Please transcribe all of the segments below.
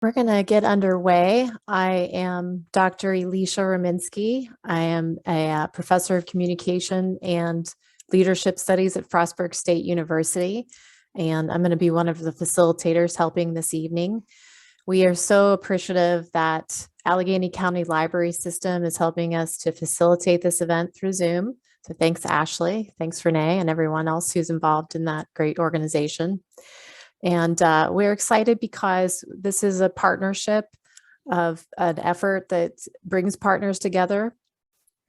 We're going to get underway. I am Dr. Elisha Rominsky. I am a professor of communication and leadership studies at Frostburg State University, and I'm going to be one of the facilitators helping this evening. We are so appreciative that Allegany County Library System is helping us to facilitate this event through Zoom. So thanks, Ashley. Thanks, Renee, and everyone else who's involved in that great organization. And we're excited because this is a partnership of an effort that brings partners together.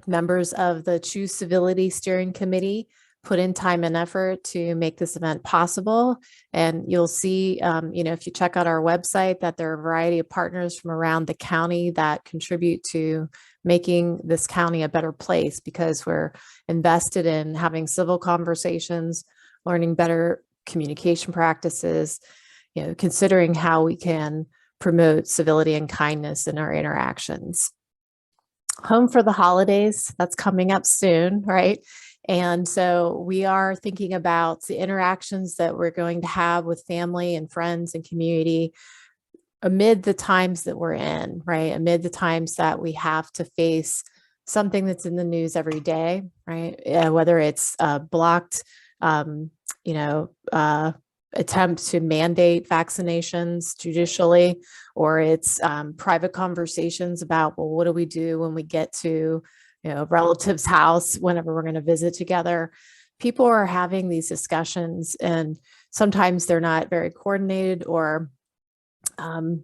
Members of the Choose Civility Steering Committee put in time and effort to make this event possible. And you'll see, if you check out our website, that there are a variety of partners from around the county that contribute to making this county a better place, because we're invested in having civil conversations, learning better communication practices, considering how we can promote civility and kindness in our interactions. Home for the holidays, that's coming up soon, right? And so we are thinking about the interactions that we're going to have with family and friends and community amid the times that we're in, right? Amid the times that we have to face something that's in the news every day, right? Whether it's blocked attempt to mandate vaccinations judicially, or it's private conversations about, well, what do we do when we get to a relative's house whenever we're going to visit together? People are having these discussions, and sometimes they're not very coordinated, or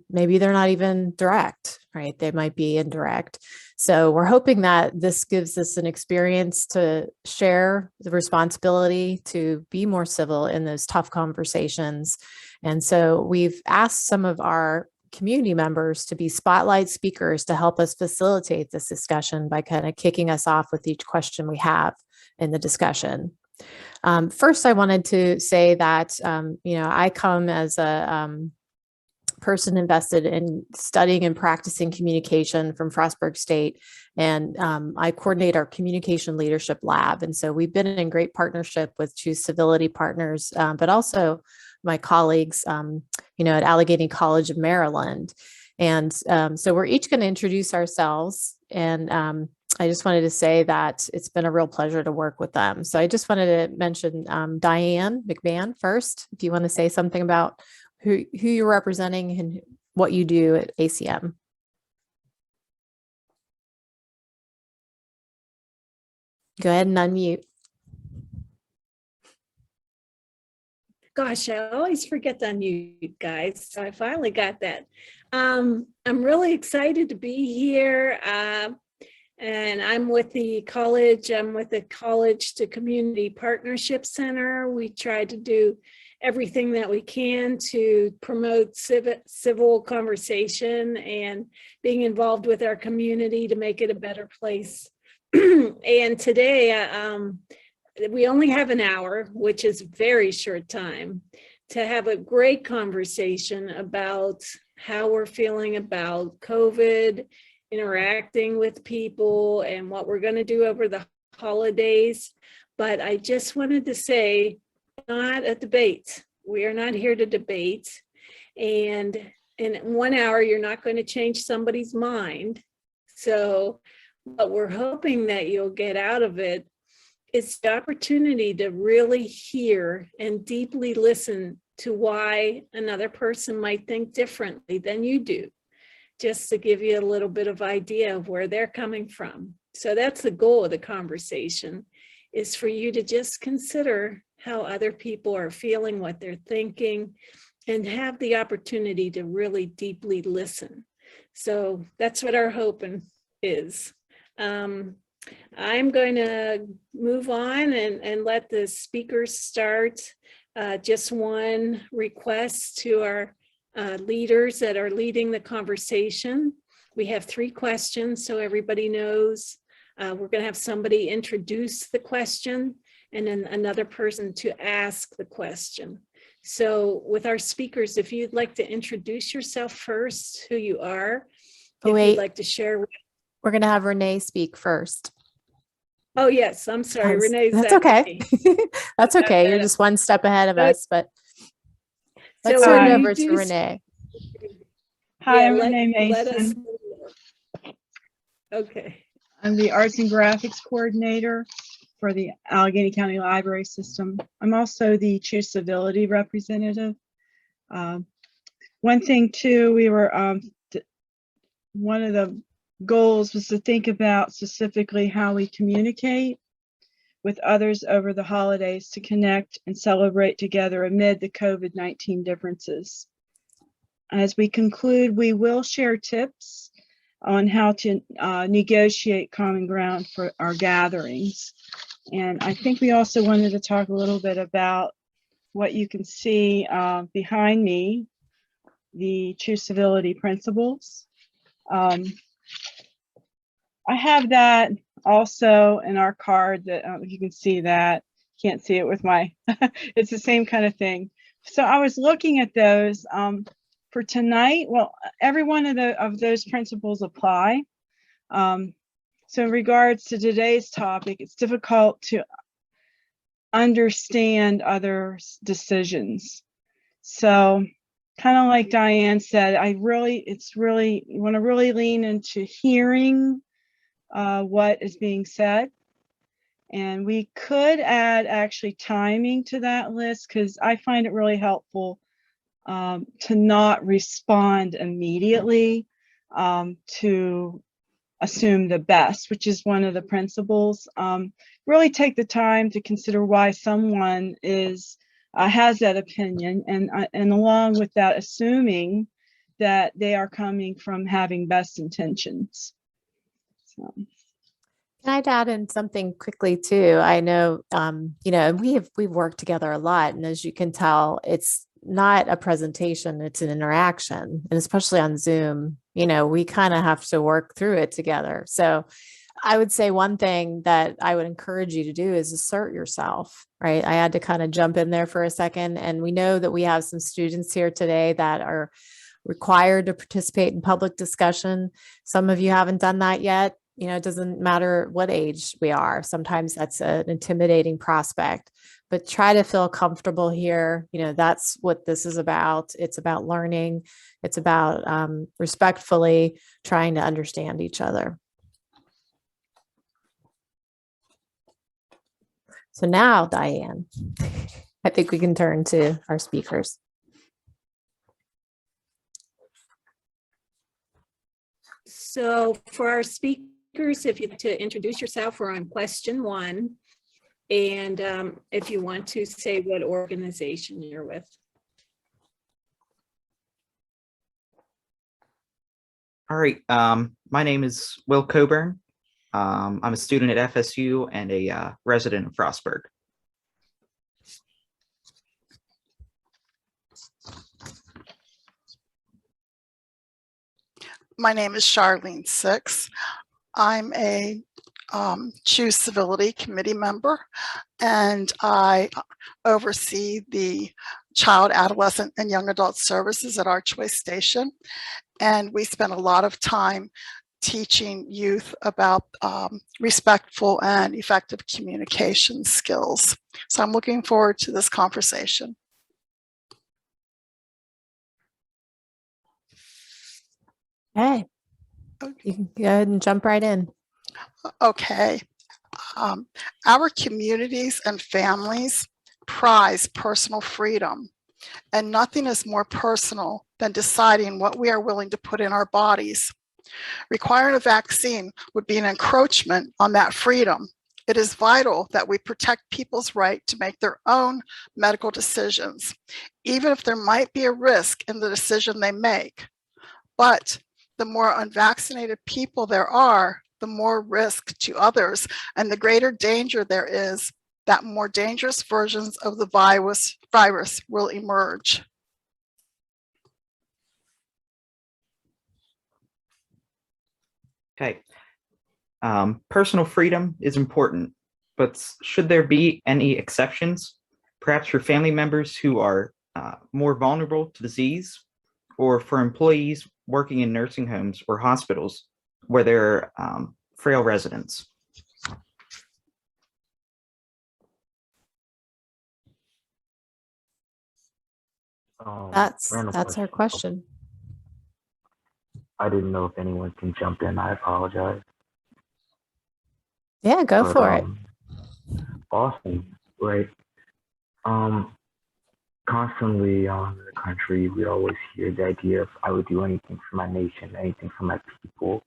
maybe they're not even direct, right? They might be indirect. So we're hoping that this gives us an experience to share the responsibility to be more civil in those tough conversations. And so we've asked some of our community members to be spotlight speakers to help us facilitate this discussion by kind of kicking us off with each question we have in the discussion. First, I wanted to say that, I come as a person invested in studying and practicing communication from Frostburg State, and I coordinate our communication leadership lab. And so we've been in great partnership with Choose Civility partners, but also my colleagues, at Allegany College of Maryland. And so we're each going to introduce ourselves, and I just wanted to say that it's been a real pleasure to work with them. So I just wanted to mention Diane McMahon first, if you want to say something about who you're representing and what you do at ACM. Go ahead and unmute. Gosh, I always forget to unmute, guys. So I finally got that. I'm really excited to be here. And I'm with the college. I'm with the College to Community Partnership Center. We try to do everything that we can to promote civil conversation and being involved with our community to make it a better place. And today, we only have an hour, which is a very short time, to have a great conversation about how we're feeling about COVID, interacting with people, and what we're going to do over the holidays. But I just wanted to say, not a debate. We are not here to debate. And in 1 hour, you're not going to change somebody's mind. So what we're hoping that you'll get out of it is the opportunity to really hear and deeply listen to why another person might think differently than you do, just to give you a little bit of idea of where they're coming from. So that's the goal of the conversation, is for you to just consider how other people are feeling, what they're thinking, and have the opportunity to really deeply listen. So that's what our hope is. I'm going to move on and let the speakers start. Just one request to our leaders that are leading the conversation. We have 3 questions, so everybody knows. We're going to have somebody introduce the question, and then another person to ask the question. So with our speakers, if you'd like to introduce yourself first, who you are, if you'd like to share. We're going to have Renee speak first. Oh, yes. I'm sorry. Renee's That's okay. That's okay. You're just one step ahead of us, but let's turn it over to Renee. Hi, Yeah, my name is let us. Mason. Okay. I'm the Arts and Graphics Coordinator for the Allegheny County Library System. I'm also the Choose Civility representative. One thing too, we were one of the goals was to think about specifically how we communicate with others over the holidays to connect and celebrate together amid the COVID-19 differences. As we conclude, we will share tips on how to negotiate common ground for our gatherings. And I think we also wanted to talk a little bit about what you can see behind me, the True Civility principles. I have that also in our card that you can see that. Can't see it with my, it's the same kind of thing. So I was looking at those for tonight. Well, every one of those principles apply. So in regards to today's topic, it's difficult to understand others' decisions. So kind of like Diane said, you want to really lean into hearing what is being said. And we could add actually timing to that list, because I find it really helpful to not respond immediately, to assume the best, which is one of the principles. Really take the time to consider why someone has that opinion, and along with that, assuming that they are coming from having best intentions. So. Can I add in something quickly too? I know, we've worked together a lot, and as you can tell, it's not a presentation, it's an interaction. And especially on Zoom, we kind of have to work through it together. So I would say one thing that I would encourage you to do is assert yourself, right? I had to kind of jump in there for a second. And we know that we have some students here today that are required to participate in public discussion. Some of you haven't done that yet. It doesn't matter what age we are. Sometimes that's an intimidating prospect, but try to feel comfortable here. That's what this is about. It's about learning. It's about respectfully trying to understand each other. So now, Diane, I think we can turn to our speakers. So for our speakers, if you to introduce yourself, we're on question 1. And if you want to say what organization you're with. All right, my name is Will Coburn. I'm a student at FSU and a resident of Frostburg. My name is Charlene Six. I'm a Choose Civility committee member, and I oversee the child, adolescent, and young adult services at Archway Station. And we spend a lot of time teaching youth about respectful and effective communication skills. So I'm looking forward to this conversation. Hey, you can go ahead and jump right in. Okay. Our communities and families prize personal freedom, and nothing is more personal than deciding what we are willing to put in our bodies. Requiring a vaccine would be an encroachment on that freedom. It is vital that we protect people's right to make their own medical decisions, even if there might be a risk in the decision they make. But the more unvaccinated people there are, the more risk to others, and the greater danger there is that more dangerous versions of the virus will emerge. Okay. Personal freedom is important, but should there be any exceptions, perhaps for family members who are more vulnerable to disease, or for employees working in nursing homes or hospitals where there are frail residents? That's our question. I didn't know if anyone can jump in. I apologize. Yeah, go But, for it. Awesome, right? Constantly in the country, we always hear the idea of I would do anything for my nation, anything for my people,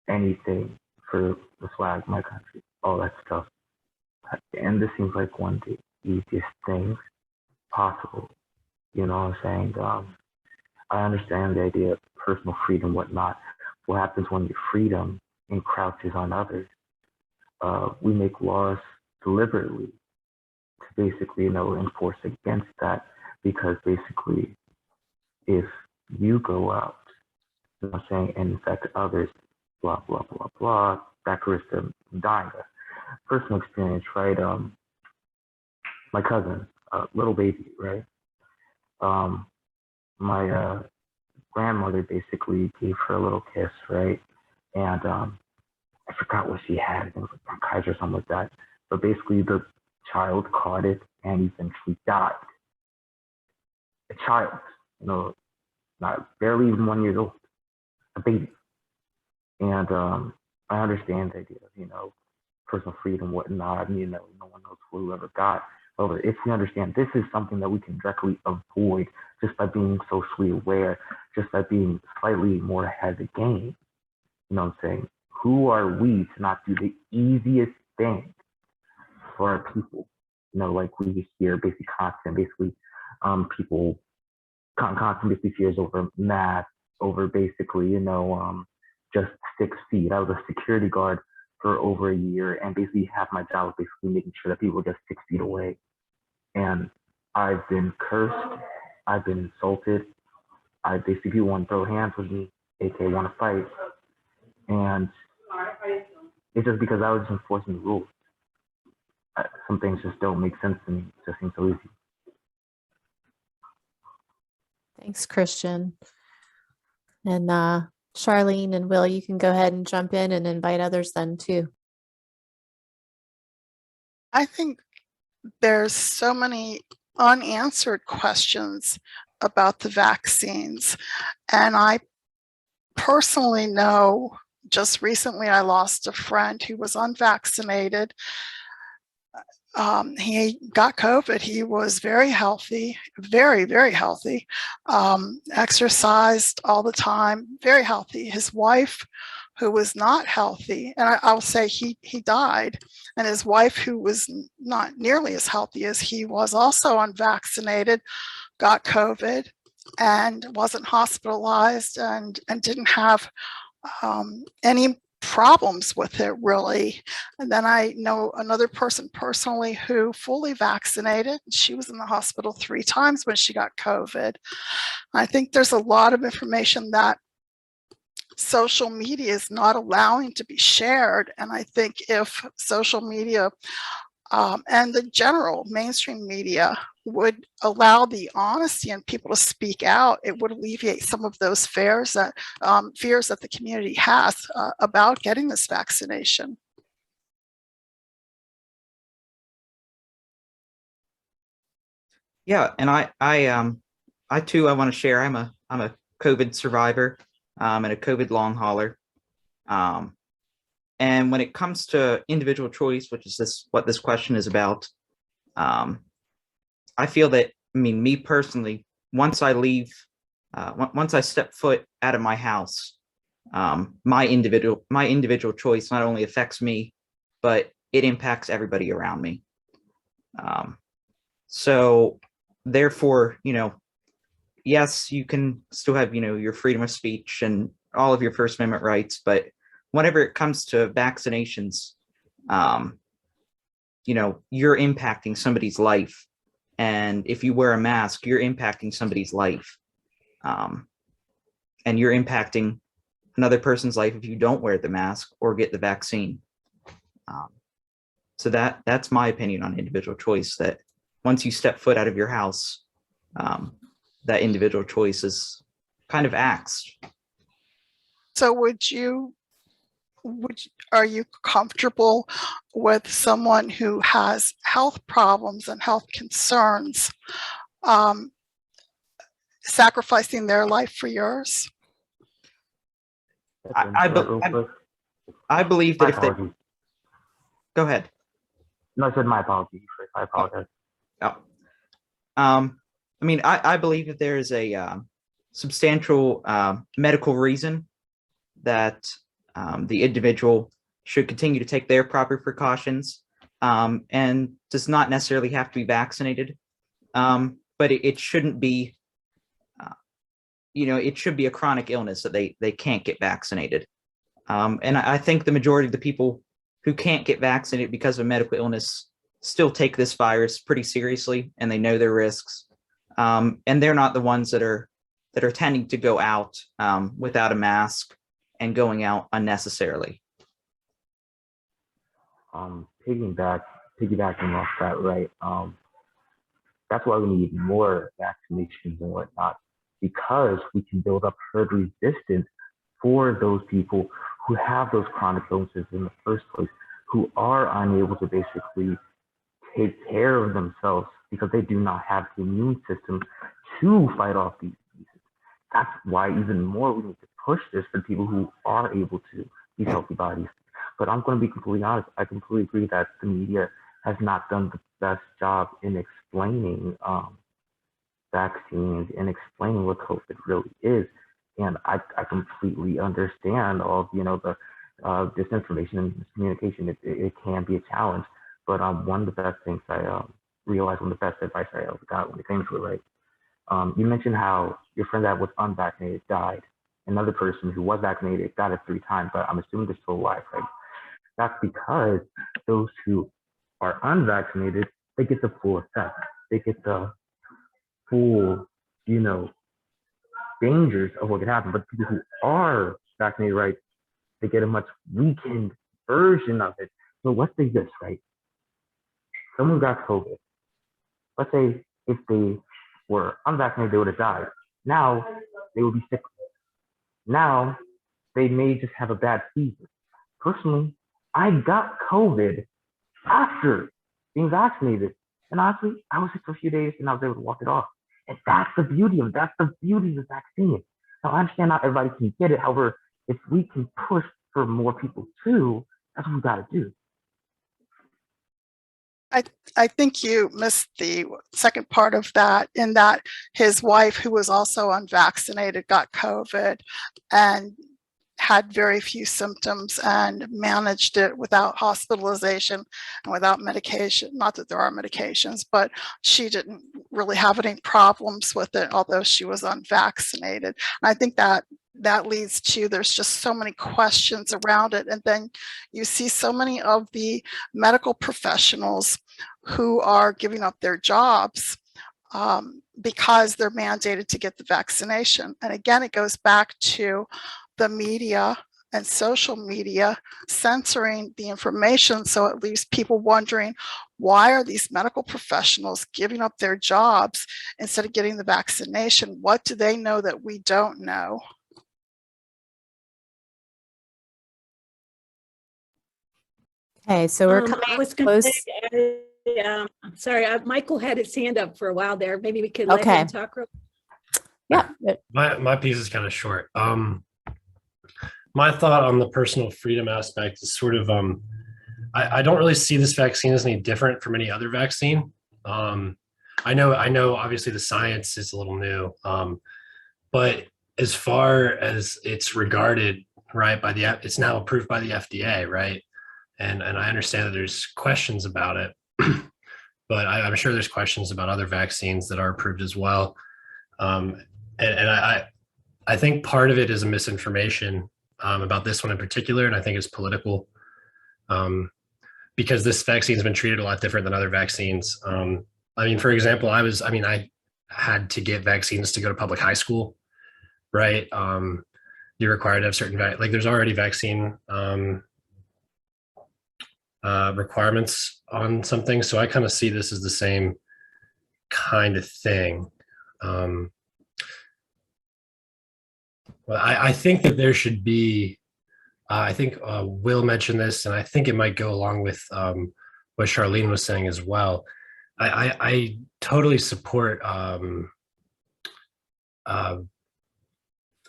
anything for the flag, my country, all that stuff. And this seems like one of the easiest things possible. You know what I'm saying? I understand the idea of personal freedom, whatnot. What happens when your freedom encroaches on others? We make laws deliberately to basically, enforce against that, because basically, if you go out, saying, and infect others, blah blah blah blah, that risk them dying. Personal experience, right? My cousin, little baby, right? My grandmother basically gave her a little kiss, right? And I forgot what she had. It was like bronchitis or something like that. But basically, the child caught it and eventually died. A child, not barely even 1 year old, a baby. And I understand the idea of, personal freedom, whatnot. No one knows who got. However, if we understand this is something that we can directly avoid just by being socially aware, just by being slightly more ahead of the game, you know what I'm saying? Who are we to not do the easiest thing for our people? Like we hear basically people basically fears over math, over basically, just 6 feet. I was a security guard for over a year, and basically half my job was basically making sure that people were just 6 feet away. And I've been cursed, I've been insulted. I basically people want to throw hands with me, aka want to fight. And it's just because I was just enforcing the rules. Some things just don't make sense to me. It just seems so easy. Thanks, Christian. And Charlene and Will, you can go ahead and jump in and invite others then too. I think there's so many unanswered questions about the vaccines. And I personally know just recently I lost a friend who was unvaccinated. He got COVID. He was very healthy, very, very healthy, exercised all the time, very healthy. His wife, who was not healthy, and I'll say he died, and his wife, who was not nearly as healthy as he was, also unvaccinated, got COVID and wasn't hospitalized and didn't have any problems with it really. And then I know another person personally who fully vaccinated. She was in the hospital 3 times when she got COVID. I think there's a lot of information that social media is not allowing to be shared. And I think if social media and the general mainstream media would allow the honesty and people to speak out, it would alleviate some of those fears that the community has about getting this vaccination. Yeah, and I too, I want to share. I'm a COVID survivor, and a COVID long hauler. And when it comes to individual choice, which is what this question is about, I feel that, me personally, once I leave, once I step foot out of my house, my individual choice not only affects me, but it impacts everybody around me. So therefore, yes, you can still have, your freedom of speech and all of your First Amendment rights, but whenever it comes to vaccinations, you're impacting somebody's life. And if you wear a mask, you're impacting somebody's life. And you're impacting another person's life if you don't wear the mask or get the vaccine. So that's my opinion on individual choice, that once you step foot out of your house, that individual choice is kind of axed. So are you comfortable with someone who has health problems and health concerns sacrificing their life for yours? I, Interrupt be- real quick? I believe My that if they apologies. go ahead. No, I said my apologies first. I apologize. Oh. I mean, I believe that there is a substantial medical reason that the individual should continue to take their proper precautions and does not necessarily have to be vaccinated. But it shouldn't be, it should be a chronic illness that they can't get vaccinated. And I think the majority of the people who can't get vaccinated because of a medical illness still take this virus pretty seriously, and they know their risks. And they're not the ones that are tending to go out without a mask and going out unnecessarily. Piggybacking off that, right? That's why we need more vaccinations and whatnot, because we can build up herd resistance for those people who have those chronic illnesses in the first place, who are unable to basically take care of themselves because they do not have the immune system to fight off these diseases. That's why even more we need to push this for people who are able to, these healthy bodies. But I'm going to be completely honest. I completely agree that the media has not done the best job in explaining vaccines and explaining what COVID really is. And I completely understand all of, the disinformation and miscommunication. It can be a challenge. But one of the best things I realized, one of the best advice I ever got when it came to it, right? You mentioned how your friend that was unvaccinated died. Another person who was vaccinated got it 3 times, but I'm assuming they're still alive, right? That's because those who are unvaccinated, they get the full effect. They get the full, dangers of what could happen. But people who are vaccinated, right, they get a much weakened version of it. So let's say this, right? Someone got COVID. Let's say if they were unvaccinated, they would have died. Now they would be sick. Now they may just have a bad fever. Personally, I got COVID after being vaccinated. And honestly, I was sick for a few days and I was able to walk it off. And that's the beauty of the vaccine. Now I understand not everybody can get it. However, if we can push for more people too, that's what we gotta do. I think you missed the second part of that, in that his wife, who was also unvaccinated, got COVID and had very few symptoms and managed it without hospitalization and without medication. Not that there are medications, but she didn't really have any problems with it, although she was unvaccinated. And I think that leads to, there's just so many questions around it. And then you see so many of the medical professionals who are giving up their jobs because they're mandated to get the vaccination. And again, it goes back to the media and social media censoring the information. So it leaves people wondering, why are these medical professionals giving up their jobs instead of getting the vaccination? What do they know that we don't know? Okay, so we're I coming was going close. to say, sorry, Michael had his hand up for a while there. Maybe we could let Okay. him talk real. Yeah. My piece is kind of short. My thought on the personal freedom aspect is sort of, I don't really see this vaccine as any different from any other vaccine. I know obviously the science is a little new, but as far as it's regarded, right, it's now approved by the FDA, right? And I understand that there's questions about it, but I'm sure there's questions about other vaccines that are approved as well. And I think part of it is a misinformation about this one in particular, and I think it's political, because this vaccine has been treated a lot different than other vaccines. I mean, for example, I had to get vaccines to go to public high school, right? You're required to have certain, there's already vaccine requirements on something. So I kind of see this as the same kind of thing. Well, I think that there should be, I think Will mentioned this, and I think it might go along with what Charlene was saying as well. I totally support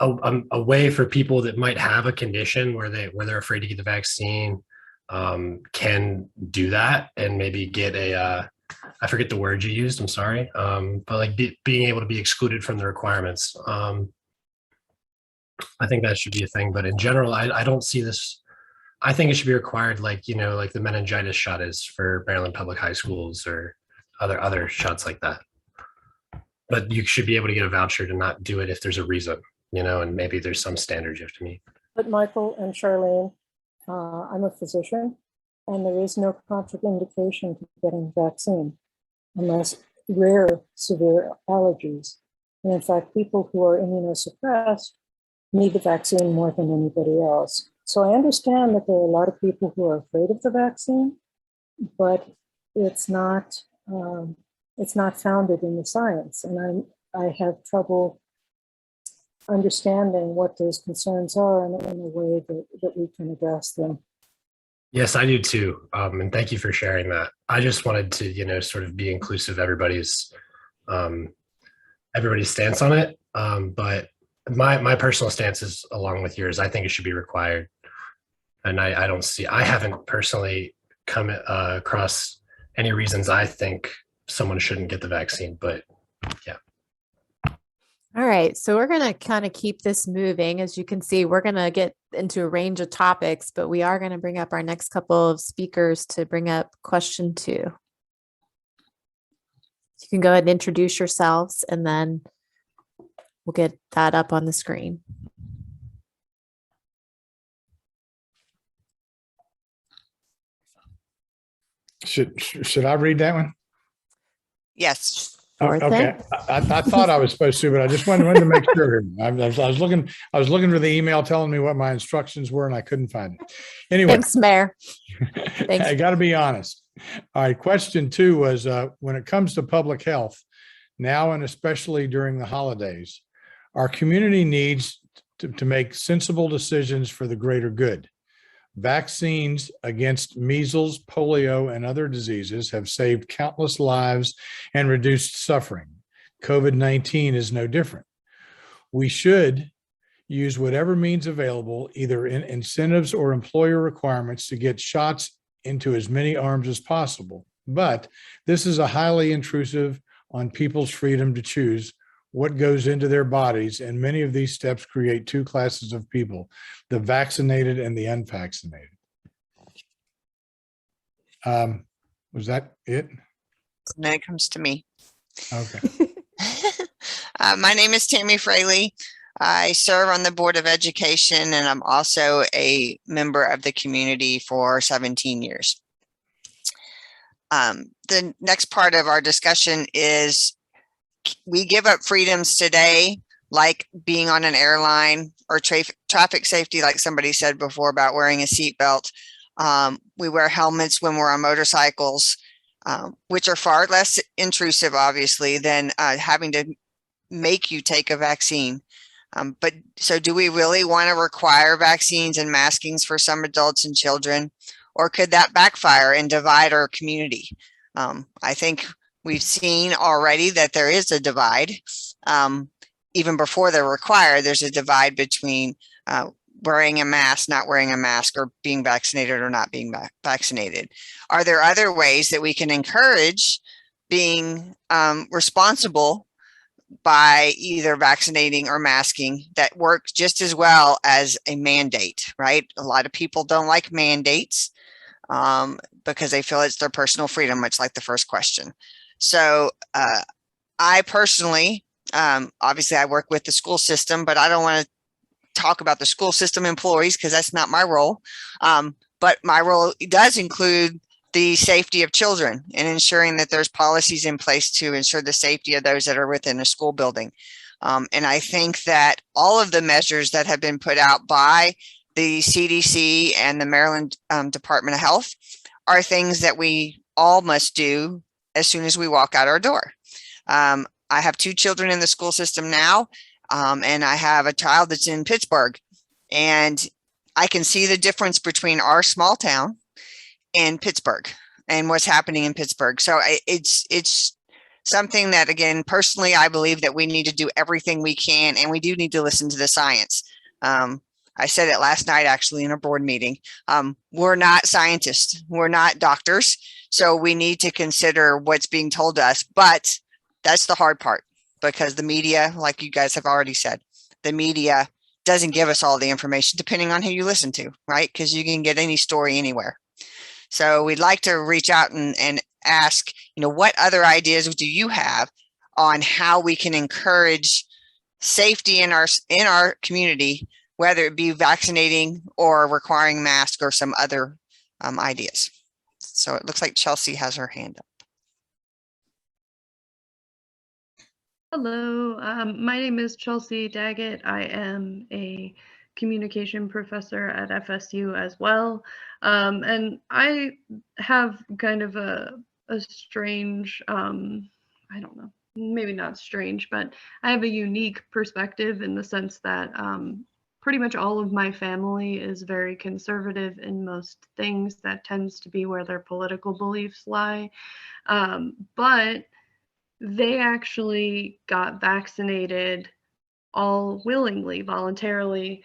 a way for people that might have a condition where they're afraid to get the vaccine can do that and maybe get a I forget the word you used. I'm sorry, but like being able to be excluded from the requirements. I think that should be a thing. But in general, I don't see this. I think it should be required, like, like the meningitis shot is for Maryland public high schools or other shots like that. But you should be able to get a voucher to not do it if there's a reason, and maybe there's some standards you have to meet. But Michael and Charlene, I'm a physician, and there is no contraindication to getting a vaccine unless rare severe allergies. And in fact, people who are immunosuppressed need the vaccine more than anybody else. So I understand that there are a lot of people who are afraid of the vaccine, but it's not founded in the science. And I have trouble understanding what those concerns are in a way that we can address them. Yes, I do too. And thank you for sharing that. I just wanted to, sort of be inclusive of everybody's stance on it. But my personal stance is along with yours. I think it should be required. And I haven't personally come across any reasons I think someone shouldn't get the vaccine, but yeah. All right, so we're going to kind of keep this moving. As you can see, we're going to get into a range of topics, but we are going to bring up our next couple of speakers to bring up question 2. You can go ahead and introduce yourselves, and then we'll get that up on the screen. Should I read that one? Yes. Sure Okay. I thought I was supposed to, but I just wanted to make sure. I was looking for the email telling me what my instructions were, and I couldn't find it. Anyway. Thanks, Mayor. Thanks. I got to be honest. All right. Question 2 was when it comes to public health, now and especially during the holidays, our community needs to make sensible decisions for the greater good. Vaccines against measles, polio, and other diseases have saved countless lives and reduced suffering. COVID-19 is no different. We should use whatever means available, either in incentives or employer requirements, to get shots into as many arms as possible. But this is a highly intrusive on people's freedom to choose what goes into their bodies, and many of these steps create 2 classes of people, the vaccinated and the unvaccinated. Was that it? Then it comes to me. Okay. My name is Tammy Fraley. I serve on the Board of Education, and I'm also a member of the community for 17 years. The next part of our discussion is we give up freedoms today, like being on an airline or traffic safety, like somebody said before about wearing a seatbelt. We wear helmets when we're on motorcycles, which are far less intrusive, obviously, than having to make you take a vaccine. But so do we really want to require vaccines and maskings for some adults and children, or could that backfire and divide our community? I think we've seen already that there is a divide. Even before they're required, there's a divide between wearing a mask, not wearing a mask, or being vaccinated or not being vaccinated. Are there other ways that we can encourage being responsible by either vaccinating or masking that work just as well as a mandate, right? A lot of people don't like mandates because they feel it's their personal freedom, much like the first question. So I personally, obviously I work with the school system, but I don't want to talk about the school system employees because that's not my role. But my role does include the safety of children and ensuring that there's policies in place to ensure the safety of those that are within a school building. And I think that all of the measures that have been put out by the CDC and the Maryland Department of Health are things that we all must do as soon as we walk out our door. I have 2 children in the school system now, and I have a child that's in Pittsburgh, and I can see the difference between our small town and Pittsburgh and what's happening in Pittsburgh. So it's something that, again, personally, I believe that we need to do everything we can, and we do need to listen to the science. I said it last night, actually, in a board meeting. We're not scientists. We're not doctors. So we need to consider what's being told to us. But that's the hard part, because the media, like you guys have already said, the media doesn't give us all the information depending on who you listen to, right? Because you can get any story anywhere. So we'd like to reach out and ask, what other ideas do you have on how we can encourage safety in our community, whether it be vaccinating or requiring masks or some other ideas. So it looks like Chelsea has her hand up. Hello, my name is Chelsea Daggett. I am a communication professor at FSU as well. And I have kind of a strange, I don't know, maybe not strange, but I have a unique perspective in the sense that pretty much all of my family is very conservative in most things. That tends to be where their political beliefs lie. But they actually got vaccinated all willingly, voluntarily,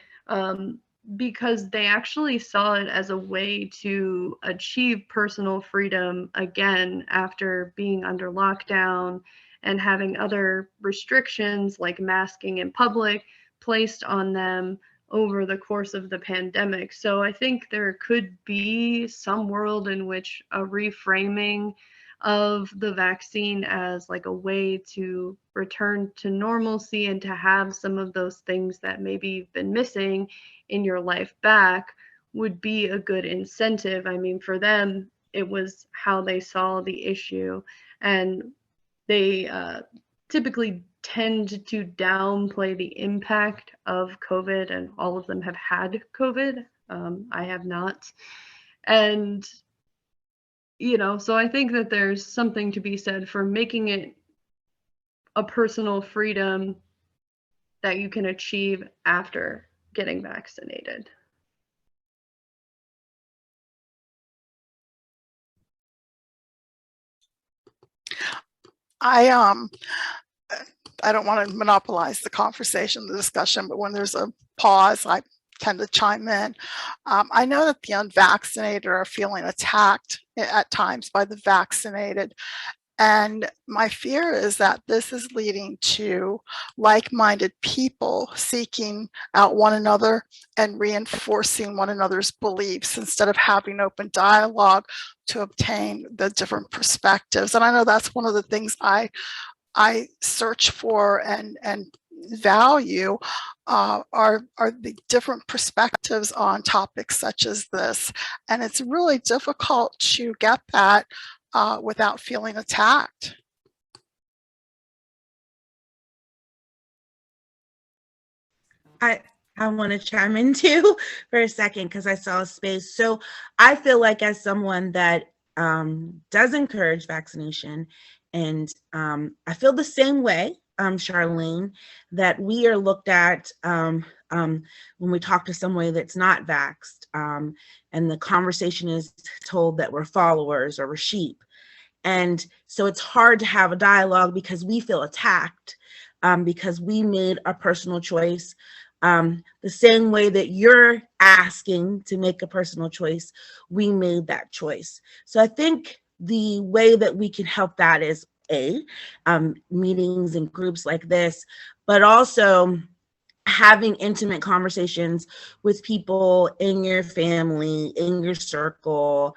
because they actually saw it as a way to achieve personal freedom again after being under lockdown and having other restrictions like masking in public placed on them over the course of the pandemic. So I think there could be some world in which a reframing of the vaccine as like a way to return to normalcy and to have some of those things that maybe you've been missing in your life back would be a good incentive. I mean, for them, it was how they saw the issue, and they typically tend to downplay the impact of COVID, and all of them have had COVID. I have not. And so I think that there's something to be said for making it a personal freedom that you can achieve after getting vaccinated. I don't want to monopolize the conversation, the discussion, but when there's a pause, I tend to chime in. I know that the unvaccinated are feeling attacked at times by the vaccinated. And my fear is that this is leading to like-minded people seeking out one another and reinforcing one another's beliefs instead of having open dialogue to obtain the different perspectives. And I know that's one of the things I search for and value are the different perspectives on topics such as this. And it's really difficult to get that without feeling attacked. I want to chime in too for a second because I saw a space. So I feel like, as someone that does encourage vaccination, and I feel the same way, Charlene, that we are looked at when we talk to somebody that's not vaxxed, and the conversation is told that we're followers or we're sheep. And so it's hard to have a dialogue because we feel attacked because we made a personal choice. The same way that you're asking to make a personal choice, we made that choice. So I think the way that we can help that is meetings and groups like this, but also having intimate conversations with people in your family, in your circle,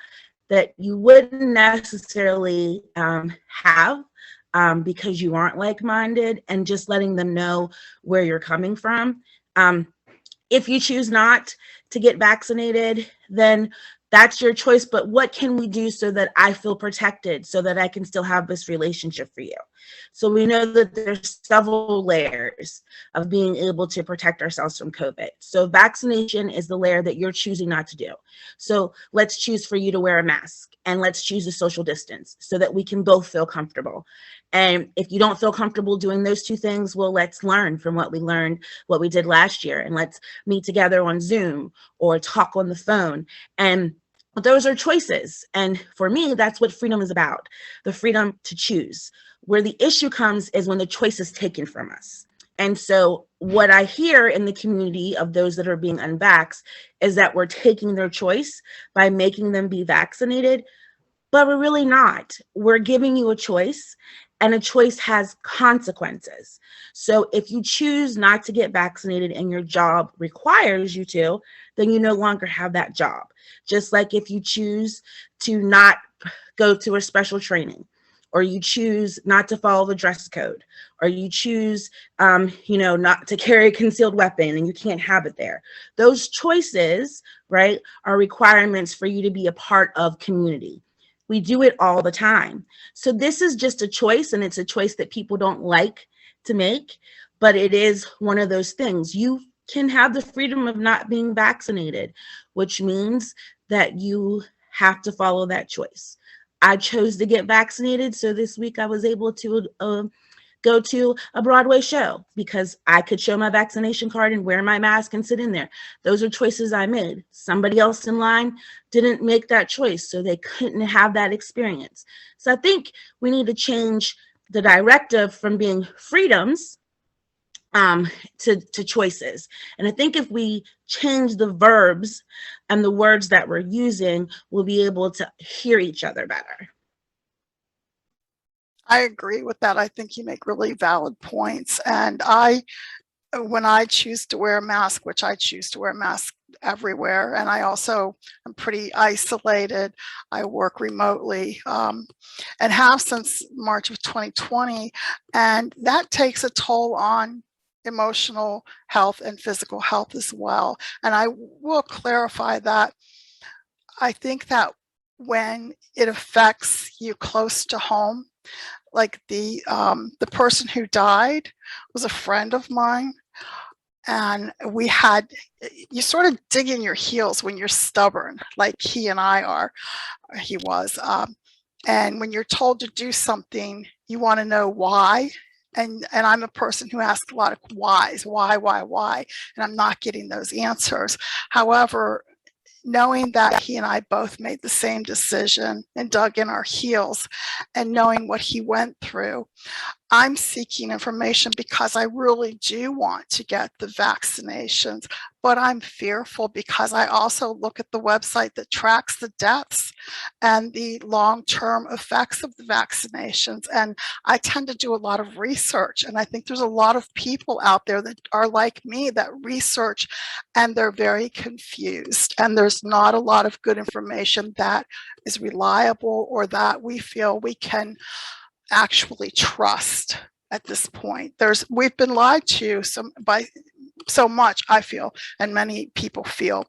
that you wouldn't necessarily have because you aren't like-minded, and just letting them know where you're coming from. If you choose not to get vaccinated, then that's your choice, but what can we do so that I feel protected, so that I can still have this relationship for you? So we know that there's several layers of being able to protect ourselves from COVID. So vaccination is the layer that you're choosing not to do. So let's choose for you to wear a mask, and let's choose a social distance so that we can both feel comfortable. And if you don't feel comfortable doing those two things, well, let's learn from what we did last year, and let's meet together on Zoom or talk on the phone. And those are choices. And for me, that's what freedom is about, the freedom to choose. Where the issue comes is when the choice is taken from us. And so what I hear in the community of those that are being unvaxxed is that we're taking their choice by making them be vaccinated, but we're really not. We're giving you a choice, and a choice has consequences. So if you choose not to get vaccinated and your job requires you to, then you no longer have that job. Just like if you choose to not go to a special training, or you choose not to follow the dress code, or you choose, not to carry a concealed weapon and you can't have it there. Those choices, right, are requirements for you to be a part of community. We do it all the time. So this is just a choice, and it's a choice that people don't like to make, but it is one of those things. You can have the freedom of not being vaccinated, which means that you have to follow that choice. I chose to get vaccinated, so this week I was able to go to a Broadway show because I could show my vaccination card and wear my mask and sit in there. Those are choices I made. Somebody else in line didn't make that choice, so they couldn't have that experience. So I think we need to change the directive from being freedoms to choices. And I think if we change the verbs and the words that we're using, we'll be able to hear each other better. I agree with that. I think you make really valid points. And when I choose to wear a mask, which I choose to wear a mask everywhere, and I also am pretty isolated. I work remotely and have since March of 2020. And that takes a toll on emotional health and physical health as well. And I will clarify that I think that when it affects you close to home, like the person who died was a friend of mine, and you sort of dig in your heels when you're stubborn, like he and I are. He was, and when you're told to do something, you want to know why. And I'm a person who asks a lot of whys, why, and I'm not getting those answers. However, knowing that he and I both made the same decision and dug in our heels, and knowing what he went through, I'm seeking information because I really do want to get the vaccinations, but I'm fearful because I also look at the website that tracks the deaths and the long-term effects of the vaccinations. And I tend to do a lot of research. And I think there's a lot of people out there that are like me that research, and they're very confused. And there's not a lot of good information that is reliable or that we feel we can actually trust at this point. We've been lied to by so much, I feel, and many people feel,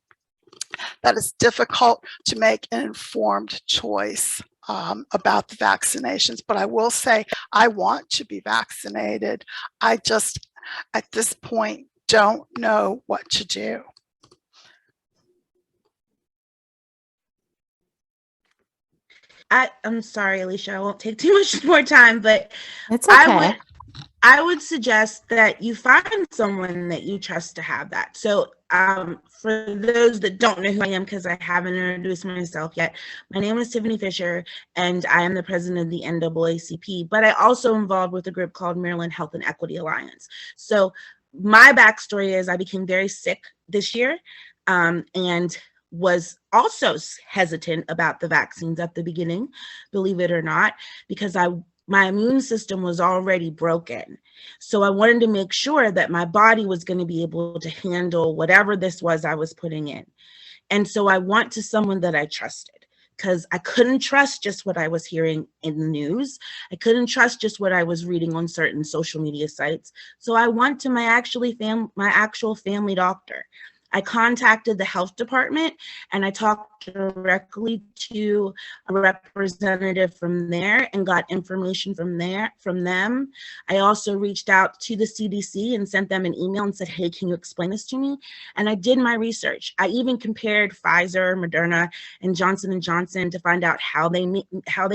that it's difficult to make an informed choice about the vaccinations. But I will say I want to be vaccinated. I just, at this point, don't know what to do. I'm sorry, Alicia, I won't take too much more time, but It's okay. I would suggest that you find someone that you trust to have that. So for those that don't know who I am, because I haven't introduced myself yet, my name is Tiffany Fisher, and I am the president of the NAACP, but I also involved with a group called Maryland Health and Equity Alliance. So my backstory is I became very sick this year and was also hesitant about the vaccines at the beginning, believe it or not, because my immune system was already broken. So I wanted to make sure that my body was going to be able to handle whatever this was I was putting in. And so I went to someone that I trusted, because I couldn't trust just what I was hearing in the news. I couldn't trust just what I was reading on certain social media sites. So I went to my actual family doctor. I contacted the health department and I talked directly to a representative from there and got information from them. I also reached out to the CDC and sent them an email and said, hey, can you explain this to me? And I did my research. I even compared Pfizer, Moderna, and Johnson & Johnson to find out how they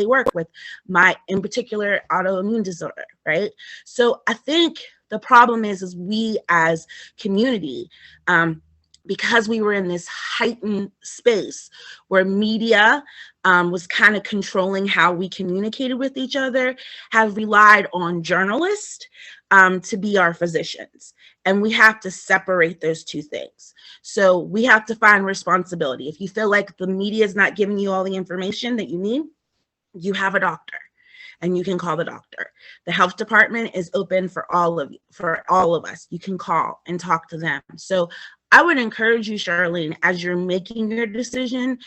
work with my, in particular, autoimmune disorder, right? So I think the problem is we as community, because we were in this heightened space where media was kind of controlling how we communicated with each other, have relied on journalists to be our physicians. And we have to separate those two things. So we have to find responsibility. If you feel like the media is not giving you all the information that you need, you have a doctor and you can call the doctor. The health department is open for all of us. You can call and talk to them. So I would encourage you, Charlene, as you're making your decision,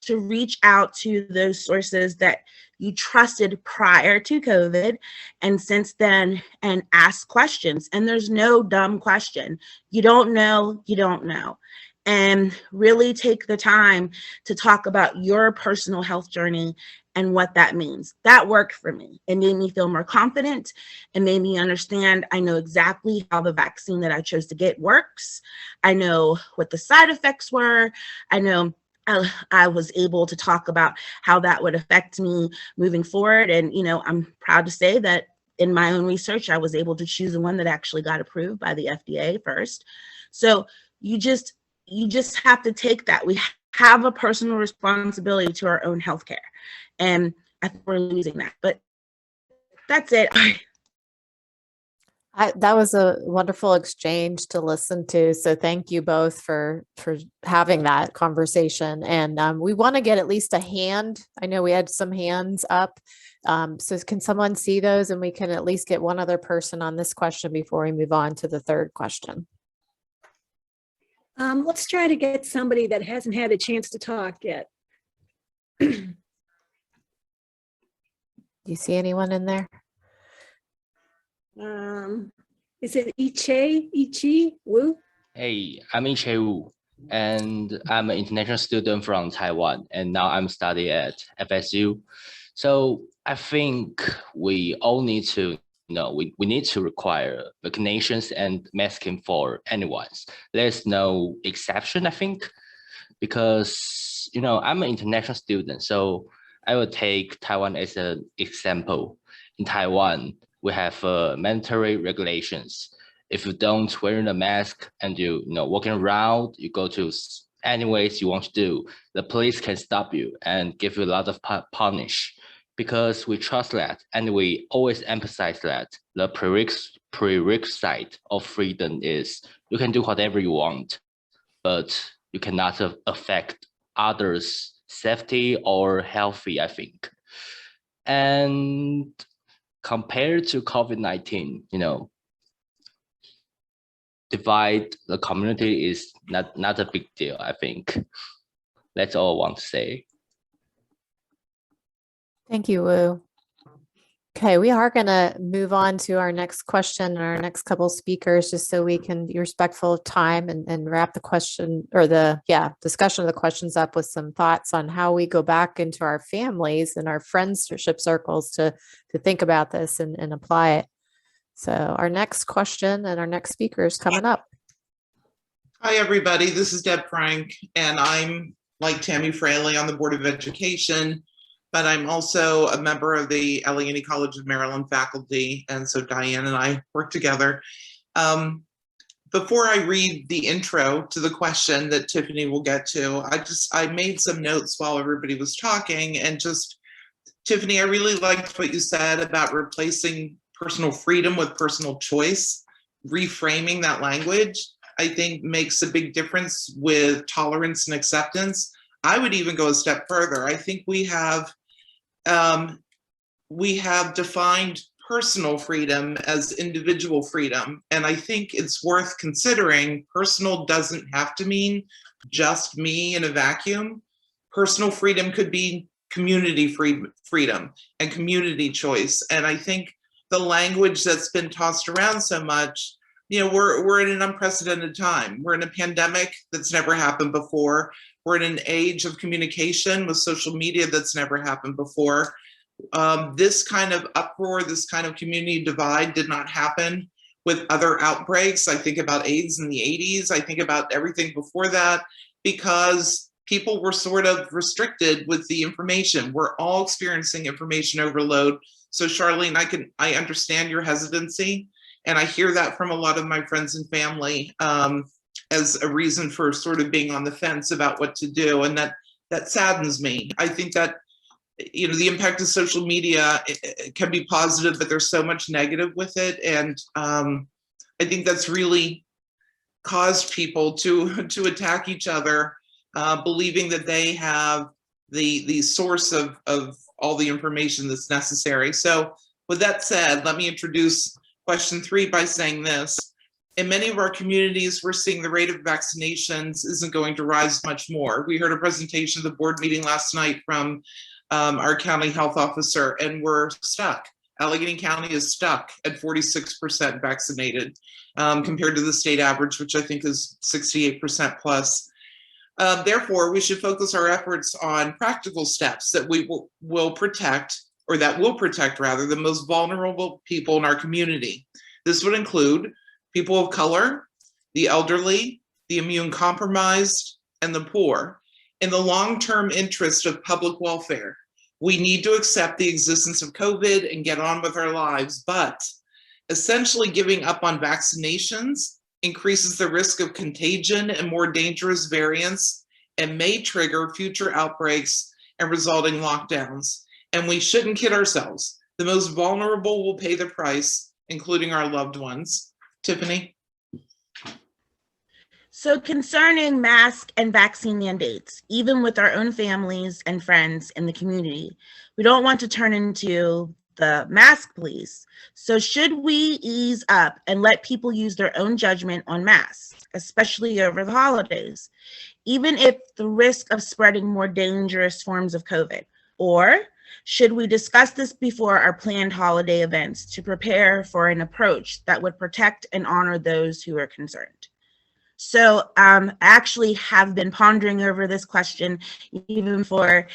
to reach out to those sources that you trusted prior to COVID and since then, and ask questions. And there's no dumb question. You don't know, you don't know. And really take the time to talk about your personal health journey and what that means. That worked for me. It made me feel more confident. It made me understand I know exactly how the vaccine that I chose to get works. I know what the side effects were. I know I was able to talk about how that would affect me moving forward. And, you know, I'm proud to say that in my own research, I was able to choose the one that actually got approved by the FDA first. So you just have to take that. We have a personal responsibility to our own healthcare. And I think we're losing that. But that's it. That was a wonderful exchange to listen to. So thank you both for having that conversation. And we want to get at least a hand. I know we had some hands up. So can someone see those, and we can at least get one other person on this question before we move on to the third question. Let's try to get somebody that hasn't had a chance to talk yet. Do you see anyone in there? Is it Ichi Wu? Hey, I'm Ichi Wu, and I'm an international student from Taiwan, and now I'm studying at FSU. So I think we all need to we need to require vaccinations and masking for anyone. There's no exception, I think, because I'm an international student, so I will take Taiwan as an example. In Taiwan, we have mandatory regulations. If you don't wear the mask and you walking around, you go to any ways you want to do, the police can stop you and give you a lot of punish. Because we trust that, and we always emphasize that the prerequisite of freedom is you can do whatever you want, but you cannot affect others' safety or healthy, I think. And compared to COVID-19, divide the community is not a big deal, I think. That's all I want to say. Thank you, Wu. Okay, we are going to move on to our next question and our next couple speakers, just so we can be respectful of time and wrap the question or the discussion of the questions up with some thoughts on how we go back into our families and our friendship circles to think about this and apply it. So our next question and our next speaker is coming up. Hi, everybody. This is Deb Frank, and I'm like Tammy Fraley on the Board of Education, but I'm also a member of the Allegany College of Maryland faculty, and so Diane and I work together. Before I read the intro to the question that Tiffany will get to, I made some notes while everybody was talking, and Tiffany, I really liked what you said about replacing personal freedom with personal choice. Reframing that language, I think, makes a big difference with tolerance and acceptance. I would even go a step further. I think we have defined personal freedom as individual freedom. And I think it's worth considering personal doesn't have to mean just me in a vacuum. Personal freedom could be community freedom and community choice. And I think the language that's been tossed around so much, we're in an unprecedented time. We're in a pandemic that's never happened before. We're in an age of communication with social media that's never happened before. This kind of uproar, this kind of community divide did not happen with other outbreaks. I think about AIDS in the 80s. I think about everything before that, because people were sort of restricted with the information. We're all experiencing information overload. So Charlene, I understand your hesitancy, and I hear that from a lot of my friends and family. as a reason for sort of being on the fence about what to do. And that saddens me. I think that, you know, the impact of social media it can be positive, but there's so much negative with it. And I think that's really caused people to attack each other, believing that they have the source of all the information that's necessary. So with that said, let me introduce question 3 by saying this. In many of our communities, we're seeing the rate of vaccinations isn't going to rise much more. We heard a presentation of the board meeting last night from our county health officer, and we're stuck. Allegheny County is stuck at 46% vaccinated compared to the state average, which I think is 68% plus. Therefore, we should focus our efforts on practical steps that we will protect, or that will protect rather, the most vulnerable people in our community. This would include people of color, the elderly, the immune compromised, and the poor. In the long-term interest of public welfare, we need to accept the existence of COVID and get on with our lives, but essentially giving up on vaccinations increases the risk of contagion and more dangerous variants and may trigger future outbreaks and resulting lockdowns. And we shouldn't kid ourselves. The most vulnerable will pay the price, including our loved ones. Tiffany? So concerning mask and vaccine mandates, even with our own families and friends in the community, we don't want to turn into the mask police. So should we ease up and let people use their own judgment on masks, especially over the holidays, even if the risk of spreading more dangerous forms of COVID? Or should we discuss this before our planned holiday events to prepare for an approach that would protect and honor those who are concerned? So I actually have been pondering over this question even before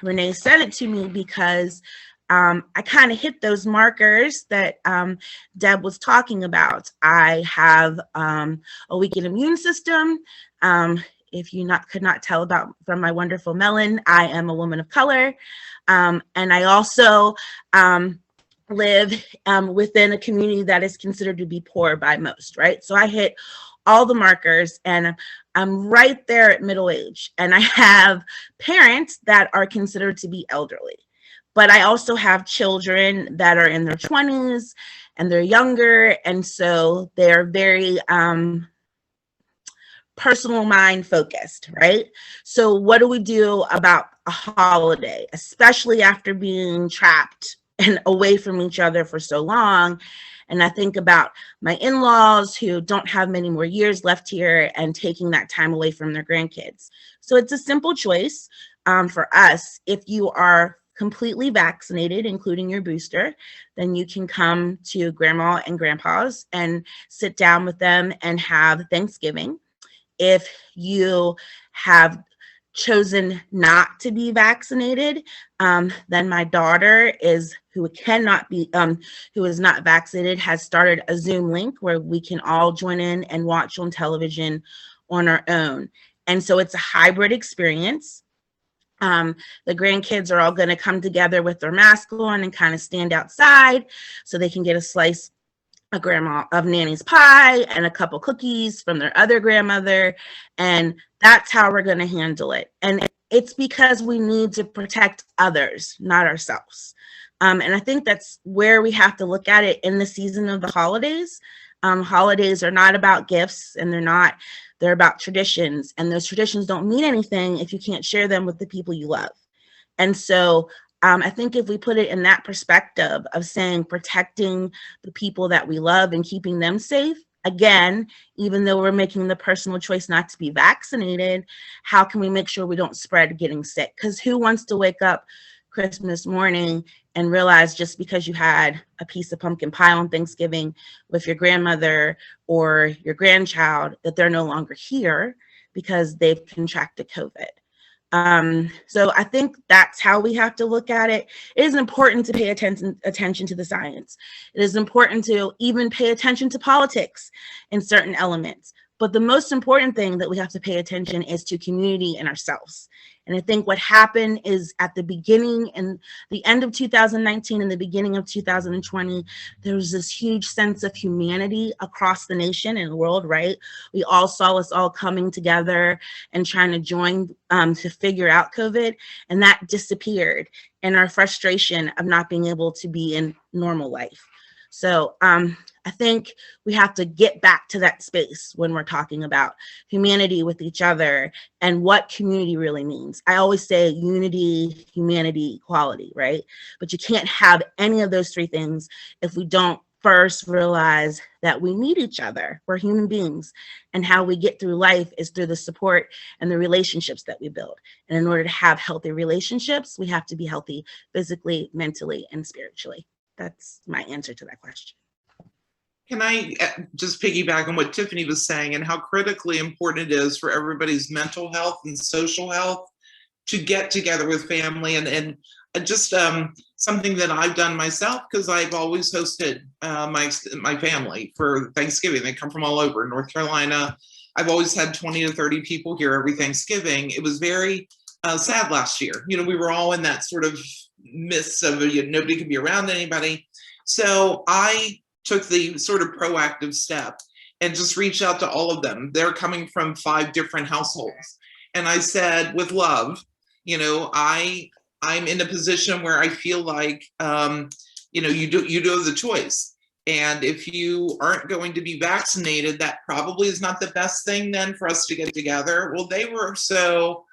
Renee sent it to me, because I kind of hit those markers that Deb was talking about. I have a weakened immune system. If you could not tell from my wonderful melon, I am a woman of color. And I also live within a community that is considered to be poor by most, right? So I hit all the markers, and I'm right there at middle age. And I have parents that are considered to be elderly, but I also have children that are in their 20s and they're younger. And so they're very personal mind focused, right? So what do we do about a holiday, especially after being trapped and away from each other for so long? And I think about my in-laws who don't have many more years left here and taking that time away from their grandkids. So it's a simple choice for us. If you are completely vaccinated, including your booster, then you can come to grandma and grandpa's and sit down with them and have Thanksgiving. If you have chosen not to be vaccinated, then my daughter who is not vaccinated, has started a Zoom link where we can all join in and watch on television on our own. And so it's a hybrid experience. The grandkids are all going to come together with their mask on and kind of stand outside so they can get a slice of Nanny's pie and a couple cookies from their other grandmother. And that's how we're going to handle it. And it's because we need to protect others, not ourselves. And I think that's where we have to look at it in the season of the holidays. Holidays are not about gifts, and they're about traditions. And those traditions don't mean anything if you can't share them with the people you love. And so I think if we put it in that perspective of saying protecting the people that we love and keeping them safe, again, even though we're making the personal choice not to be vaccinated, how can we make sure we don't spread getting sick? Because who wants to wake up Christmas morning and realize just because you had a piece of pumpkin pie on Thanksgiving with your grandmother or your grandchild that they're no longer here because they've contracted COVID? So I think that's how we have to look at it. It is important to pay attention to the science. It is important to even pay attention to politics in certain elements. But the most important thing that we have to pay attention is to community and ourselves. And I think what happened is at the beginning and the end of 2019 and the beginning of 2020, there was this huge sense of humanity across the nation and the world, right? We all saw us all coming together and trying to join to figure out COVID, and that disappeared in our frustration of not being able to be in normal life. So I think we have to get back to that space when we're talking about humanity with each other and what community really means. I always say unity, humanity, equality, right? But you can't have any of those three things if we don't first realize that we need each other. We're human beings, and how we get through life is through the support and the relationships that we build. And in order to have healthy relationships, we have to be healthy physically, mentally, and spiritually. That's my answer to that question. Can I just piggyback on what Tiffany was saying and how critically important it is for everybody's mental health and social health to get together with family, and just something that I've done myself, because I've always hosted my family for Thanksgiving. They come from all over North Carolina. I've always had 20 to 30 people here every Thanksgiving. It was very sad last year. You know, we were all in that sort of midst of nobody could be around anybody. So I took the sort of proactive step and just reached out to all of them. They're coming from 5 different households. And I said, with love, you know, I'm in a position where I feel like, you know, you do have the choice. And if you aren't going to be vaccinated, that probably is not the best thing then for us to get together. Well, they were so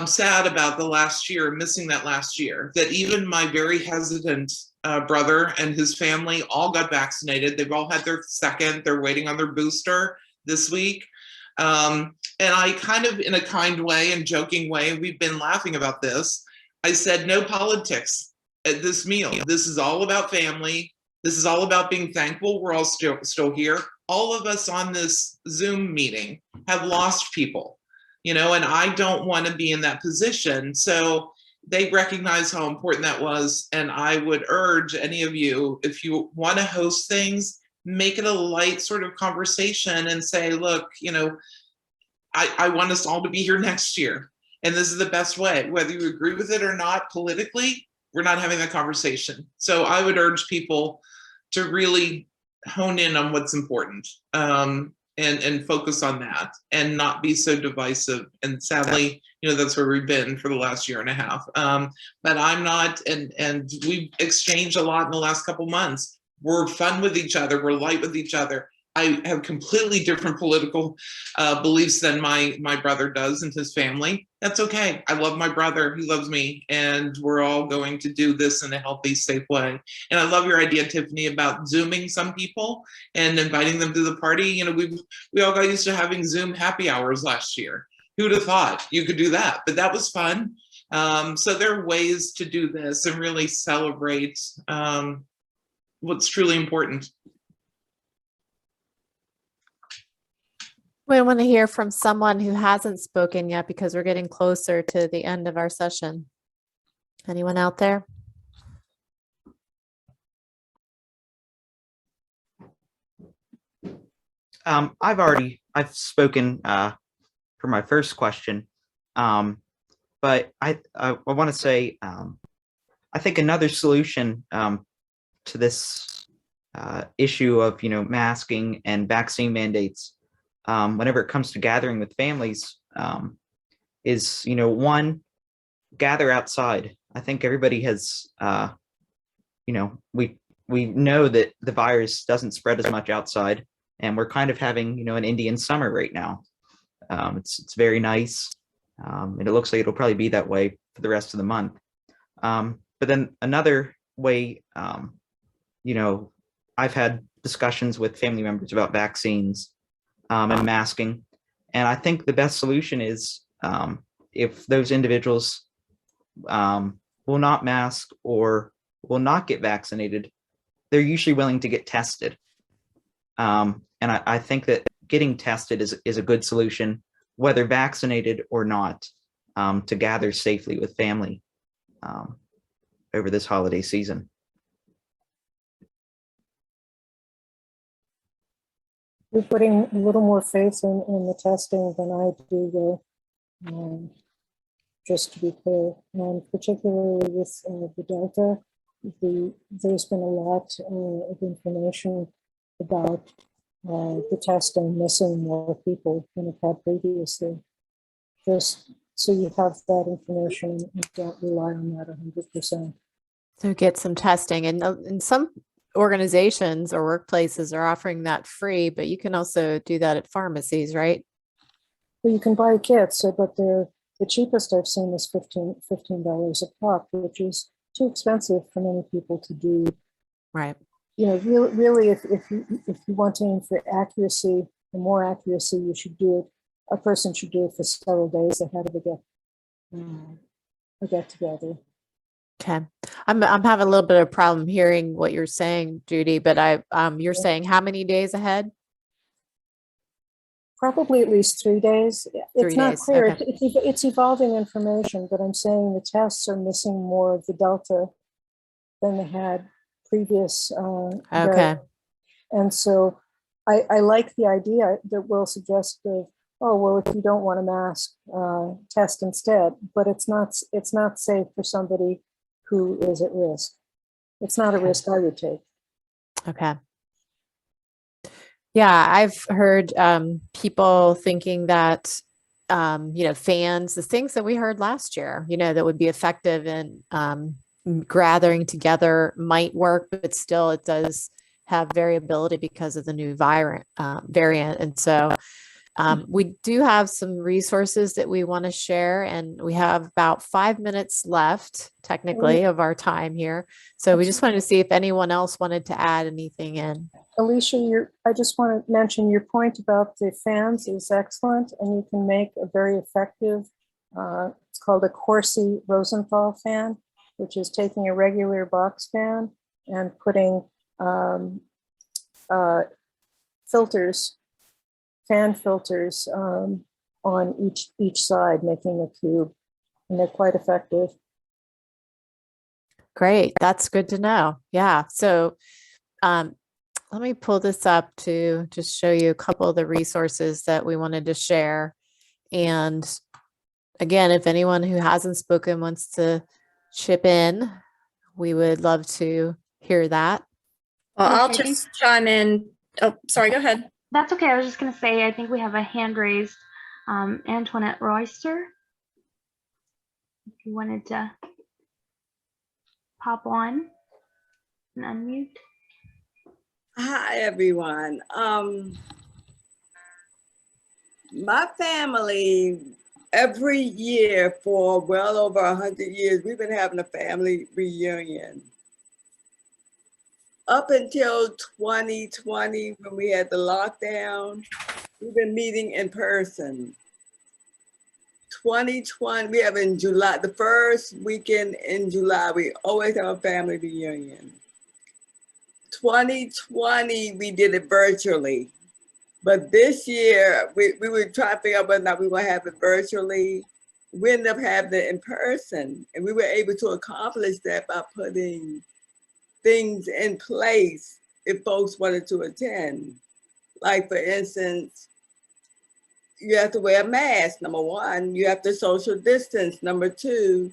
sad about the last year, missing that last year, that even my very hesitant brother and his family all got vaccinated. They've all had their second. They're waiting on their booster this week. And I kind of, in a kind way and joking way, we've been laughing about this. I said, no politics at this meal. This is all about family. This is all about being thankful we're all still here. All of us on this Zoom meeting have lost people, you know, and I don't want to be in that position. So they recognize how important that was. And I would urge any of you, if you want to host things, make it a light sort of conversation and say, look, you know, I want us all to be here next year. And this is the best way, whether you agree with it or not politically, we're not having that conversation. So I would urge people to really hone in on what's important and focus on that and not be so divisive. And sadly, you know, that's where we've been for the last year and a half. But I'm not, and we've exchanged a lot in the last couple months. We're fun with each other. We're light with each other. I have completely different political beliefs than my brother does and his family. That's okay. I love my brother. He loves me. And we're all going to do this in a healthy, safe way. And I love your idea, Tiffany, about Zooming some people and inviting them to the party. You know, we all got used to having Zoom happy hours last year. Who'd have thought you could do that? But that was fun. So there are ways to do this and really celebrate what's truly important. We want to hear from someone who hasn't spoken yet because we're getting closer to the end of our session. Anyone out there? I've spoken for my first question, but I want to say I think another solution to this issue of, you know, masking and vaccine mandates whenever it comes to gathering with families is, you know, one, gather outside. I think everybody has, you know, we know that the virus doesn't spread as much outside, and we're kind of having, you know, an Indian summer right now. It's very nice, and it looks like it'll probably be that way for the rest of the month. But then another way, you know, I've had discussions with family members about vaccines and masking, and I think the best solution is if those individuals will not mask or will not get vaccinated, they're usually willing to get tested. And I think that getting tested is a good solution, whether vaccinated or not, to gather safely with family over this holiday season. You're putting a little more faith in the testing than I do, just to be clear. And particularly with the Delta, there's been a lot of information about the testing missing more people than it had previously. Just so you have that information and don't rely on that 100%. So get some testing, and some organizations or workplaces are offering that free, but you can also do that at pharmacies, right? Well, you can buy kits, but the cheapest I've seen is $15 a pop, which is too expensive for many people to do. Right. You know, really, if you want to aim for accuracy, the more accuracy you should do it, a person should do it for several days ahead of a get together. Okay. I'm having a little bit of a problem hearing what you're saying, Judy, but you're saying how many days ahead? Probably at least 3 days. It's not days, clear. okay. It's evolving information, but I'm saying the tests are missing more of the Delta than they had previous. Okay. And so I like the idea that Will suggested, oh, well, if you don't want a mask, test instead, but it's not safe for somebody who is at risk. It's not a risk I would take. Okay. Yeah, I've heard people thinking that, fans, the things that we heard last year, that would be effective in gathering together might work, but still it does have variability because of the new variant. And so we do have some resources that we want to share, and we have about 5 minutes left technically of our time here. So we just wanted to see if anyone else wanted to add anything in. Alicia, I just want to mention your point about the fans is excellent, and you can make a very effective, it's called a Corsi-Rosenthal fan, which is taking a regular box fan and putting fan filters on each side, making a cube, and they're quite effective. Great, that's good to know. Yeah, so let me pull this up to just show you a couple of the resources that we wanted to share. And again, if anyone who hasn't spoken wants to chip in, we would love to hear that. Well, I'll just chime in. Oh, sorry, go ahead. That's okay. I was just going to say, I think we have a hand raised. Antoinette Royster, if you wanted to pop on and unmute. Hi, everyone. My family, every year for well over 100 years, we've been having a family reunion. Up until 2020, when we had the lockdown, we've been meeting in person. 2020, we have in July, the first weekend in July, we always have a family reunion. 2020, we did it virtually. But this year, we were trying to figure out whether or not we want to have it virtually. We ended up having it in person. And we were able to accomplish that by putting things in place if folks wanted to attend. Like, for instance, you have to wear a mask, number one. You have to social distance, number two.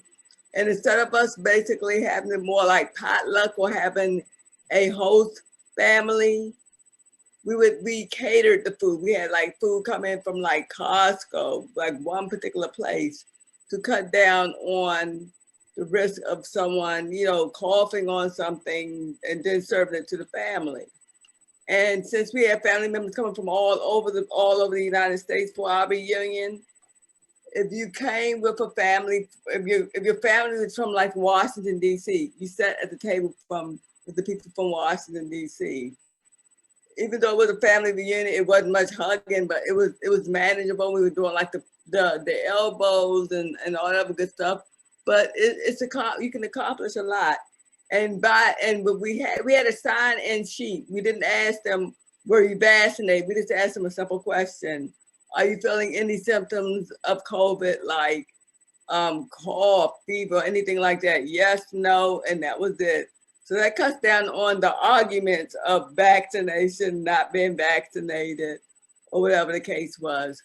And instead of us basically having it more like potluck or having a host family, we catered the food. We had like food coming from like Costco, like one particular place, to cut down on the risk of someone, coughing on something and then serving it to the family. And since we have family members coming from all over the United States for our reunion, if you came with a family, if your family was from like Washington, D.C., you sat at the table with the people from Washington, D.C. Even though it was a family reunion, it wasn't much hugging, but it was manageable. We were doing like the elbows and all that other good stuff. But you can accomplish a lot. But we had a sign-in sheet. We didn't ask them, were you vaccinated? We just asked them a simple question. Are you feeling any symptoms of COVID, like cough, fever, anything like that? Yes, no, and that was it. So that cuts down on the arguments of vaccination, not being vaccinated, or whatever the case was.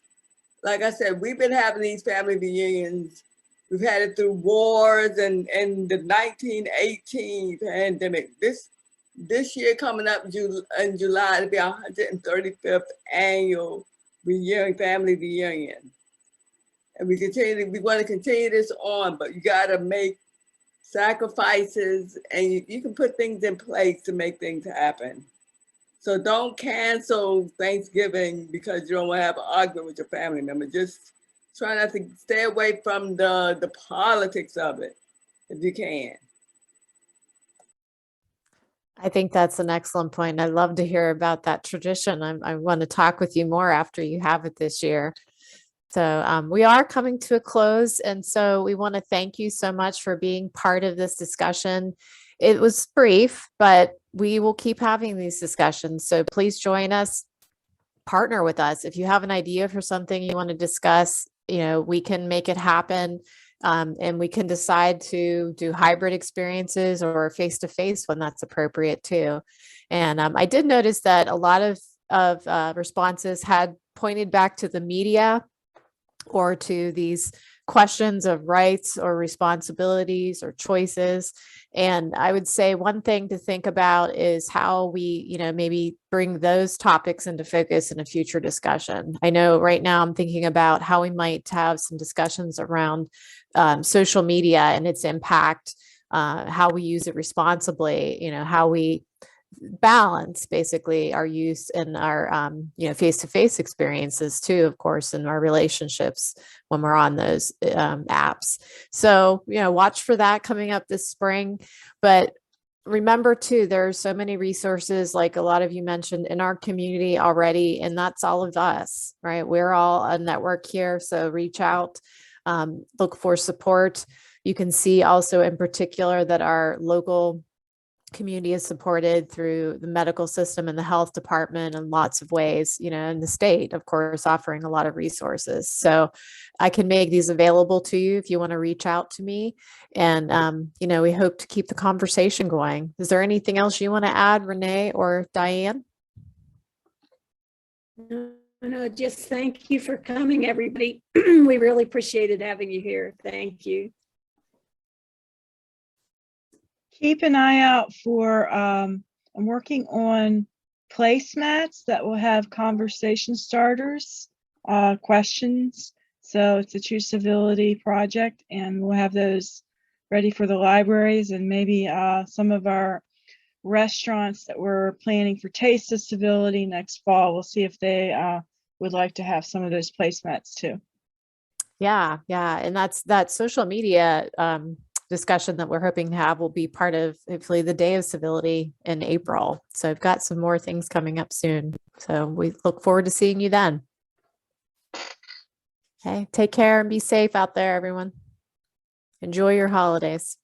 Like I said, we've been having these family reunions. We've had it through wars and the 1918 pandemic. This year coming up in July, it'll be our 135th annual reunion, family reunion. And we want to continue this on, but you got to make sacrifices, and you can put things in place to make things happen. So don't cancel Thanksgiving because you don't want to have an argument with your family member. Just try not to stay away from the politics of it if you can. I think that's an excellent point. I'd love to hear about that tradition. I want to talk with you more after you have it this year. So we are coming to a close. And so we want to thank you so much for being part of this discussion. It was brief, but we will keep having these discussions. So please join us, partner with us. If you have an idea for something you want to discuss, we can make it happen. And we can decide to do hybrid experiences or face-to-face when that's appropriate too. And I did notice that a lot of responses had pointed back to the media or to these questions of rights or responsibilities or choices. And I would say one thing to think about is how we, maybe bring those topics into focus in a future discussion. I know right now I'm thinking about how we might have some discussions around social media and its impact, how we use it responsibly, how we balance basically our use in our face-to-face experiences too, of course, in our relationships when we're on those apps. So watch for that coming up this spring. But remember too, there are so many resources, like a lot of you mentioned, in our community already, and that's all of us, right? We're all a network here, so reach out, look for support. You can see also in particular that our local community is supported through the medical system and the health department in lots of ways, and the state, of course, offering a lot of resources. So I can make these available to you if you want to reach out to me. And, we hope to keep the conversation going. Is there anything else you want to add, Renee or Diane? No, just thank you for coming, everybody. We really appreciated having you here. Thank you. Keep an eye out for, I'm working on placemats that will have conversation starters, questions. So it's a true civility project, and we'll have those ready for the libraries and maybe some of our restaurants that we're planning for Taste of Civility next fall. We'll see if they would like to have some of those placemats too. Yeah. And that's that social media discussion that we're hoping to have will be part of hopefully the Day of Civility in April. So I've got some more things coming up soon. So we look forward to seeing you then. Okay, take care and be safe out there, everyone. Enjoy your holidays.